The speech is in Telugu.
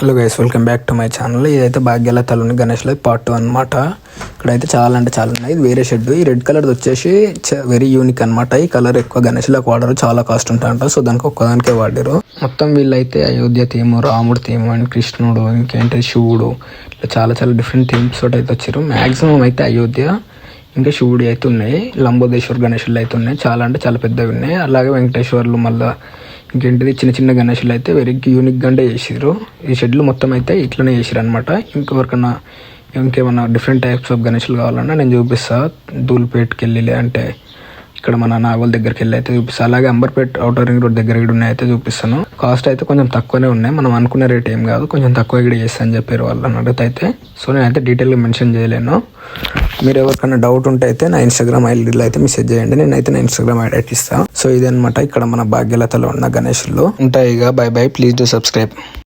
Hello guys, welcome back to my channel. ఇదైతే భాగ్యలతలోని గణేష్లో పార్ట్ 2 అనమాట. ఇక్కడైతే చాలా అంటే చాలా ఉన్నాయి. ఇది వేరే షెడ్. ఈ రెడ్ కలర్ వచ్చేసి వెరీ యూనిక్ అనమాట. ఈ కలర్ ఎక్కువ గణేష్లకు వాడరు, చాలా కాస్ట్ ఉంటాయంట. సో దానికి ఒక్కదానికే వాడారు. మొత్తం వీళ్ళైతే అయోధ్య థీము, రాముడు థీము అండ్ కృష్ణుడు, ఇంకేంటి శివుడు, ఇట్లా చాలా చాలా డిఫరెంట్ థీమ్స్ తోటి అయితే వచ్చారు. మాక్సిమం అయితే అయోధ్య ఇంకా శివుడి అయితే ఉన్నాయి. లంబోదేశ్వర్ గణేషులు అయితే ఉన్నాయి. చాలా అంటే చాలా పెద్దవి ఉన్నాయి. అలాగే వెంకటేశ్వర్లు, మళ్ళీ ఇంకేంటిది చిన్న చిన్న గణేషులు అయితే వెరీ యూనిక్గా అంటే చేసారు. ఈ షెడ్లు మొత్తం అయితే ఇట్లనే చేసారు అనమాట. ఇంకేమన్నా డిఫరెంట్ టైప్స్ ఆఫ్ గణేషులు కావాలన్నా నేను చూపిస్తా. ధూల్పేట్కి వెళ్ళి అంటే ఇక్కడ మన నాగోల్ దగ్గరికి వెళ్ళి అయితే చూపిస్తాను. అలాగే అంబర్పేట్ అవుటర్ రింగ్ రోడ్ దగ్గర కూడా ఉన్నాయి అయితే చూపిస్తాను. కాస్ట్ అయితే కొంచెం తక్కువనే ఉన్నాయి. మనం అనుకున్న రేట్ ఏం కాదు, కొంచెం తక్కువ కూడా చేస్తా అని చెప్పారు వాళ్ళని అడిగితే అయితే. సో నేనైతే డీటెయిల్గా మెన్షన్ చేయలేను. మీరు ఎవరికైనా డౌట్ ఉంటే అయితే నా ఇన్స్టాగ్రామ్ ఐడీలో అయితే మెసేజ్ చేయండి. నేనైతే నా ఇన్స్టాగ్రామ్ ఐడి అయితే ఇస్తాను. సో ఇదనమాట ఇక్కడ మన భాగ్యలతలో ఉన్న గణేషులు ఉంటాయి. By by, please do subscribe.